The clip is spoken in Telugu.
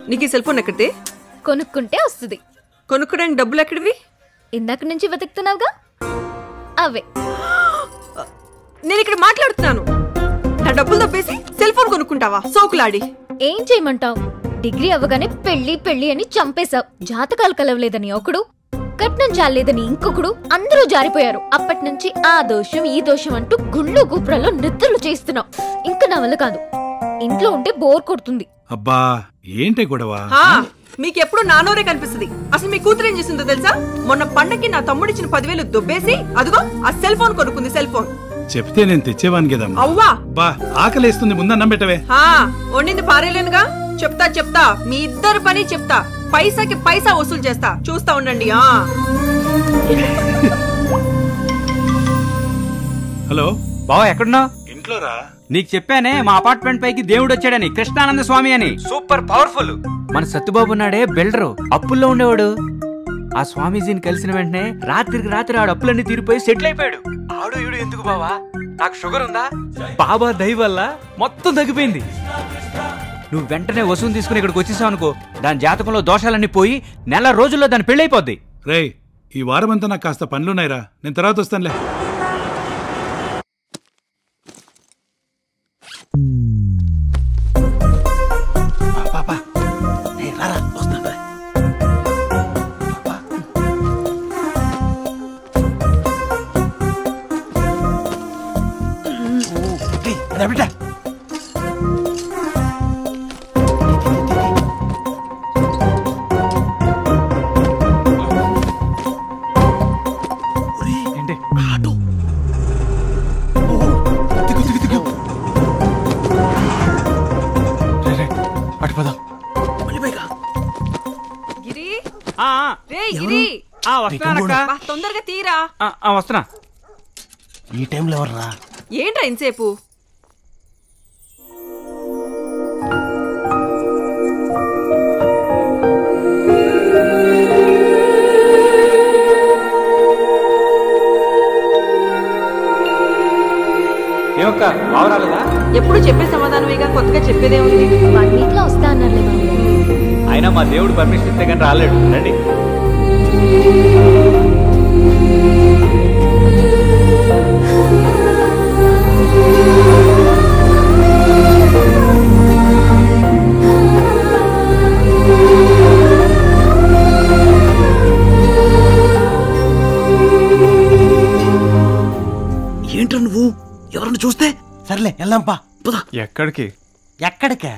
నీకు సెల్ ఫోన్ ఎక్కడిది? కొనుక్కుంటే వస్తుంది. కొనుక్కోడానికి డబ్బులు ఎక్కడివి? ఇందాక నుంచి వెతుకుతున్నావుగా అవే. నేను ఇక్కడ మాట్లాడుతున్నాను. నా డబ్బులు తప్పేసి సెల్ ఫోన్ కొనుక్కుంటావా? సోకులాడి ఏం చేయమంటావు? డిగ్రీ అవ్వగానే పెళ్లి అని చంపేశావు. జాతకాలు కలవలేదని ఒకడు, కట్నం చాలేదని ఇంకొకడు, అందరూ జారిపోయారు. అప్పటి నుంచి ఆ దోషం ఈ దోషం అంటూ గుళ్ళు గూపురాల్లో నిద్రలు చేస్తున్నావు. ఇంకా నా వల్ల కాదు. ఇంట్లో ఉంటే బోర్ కొడుతుంది. అబ్బా ఏంటి గొడవ? మీకెప్పుడు నానోరే కనిపిస్తుంది. అసలు మీ కూతురు ఏం చేసిందో తెలుసా? మొన్న పండక్కి నా తమ్ముడిచ్చిన 10,000 దొబ్బేసి అదిగో ఆ సెల్ ఫోన్ కొనుక్కుంది. సెల్ ఫోన్ చెప్తే నేను తెచ్చేవాని కదమ్మా. అవ్వా బా ఆకలేస్తుంది, ముందన్నం పెట్టవే. వండింది పారేలేనుగా. చెప్తా మీ ఇద్దరు పని చెప్తా. పైసాకి పైసా వసూలు చేస్తా. చూస్తా ఉండండి. హలో బావా, ఎక్కడున్నావు? ఇంట్లోరా. నీకు చెప్పానే మా అపార్ట్మెంట్ పైకి దేవుడు వచ్చాడని, కృష్ణానంద స్వామి అని. Super powerful. మన సత్తుబాబు ఉన్నాడే బిల్డరు, అప్పుల్లో ఉండేవాడు. ఆ స్వామీజీని కలిసిన వెంటనే రాత్రికి రాత్రి ఆడు అప్పులన్నీ తీరిపోయి సెటిల్ అయిపోయాడు. ఆడు ఈడు ఎందుకు బావా, నాకు షుగర్ ఉందా? బాబా దయ వల్ల మొత్తం తగ్గిపోయింది. నువ్వు వెంటనే వసూలు తీసుకుని ఇక్కడికి వచ్చేసావు అనుకో, దాని జాతకంలో దోషాలన్నీ పోయి నెల రోజుల్లో దాని పెళ్ళైపోద్ది. రేయ్, ఈ వారమంతా నాకు కాస్త పనులున్నాయిరా, నేను తర్వాత వస్తానులే. తొందరగా తీరా. వస్తున్నా. ఈ టైంలో ఎవర్రా? ఏంట్రా ఇంతసేపు? ఎప్పుడు చెప్పే సమాధానమేగా, కొత్తగా చెప్పేదే ఉంది. 1 వీక్ లో వస్తా అన్నారులే మామయ్య. అయినా మా దేవుడు పర్మిషన్ ఇస్తే కానీ రాలేడు. రండి. ఏంట్రా నువ్వు? ఎవరన్నా చూస్తే? సర్లే వెళ్దాంపా. ఎక్కడికి? ఎక్కడికా?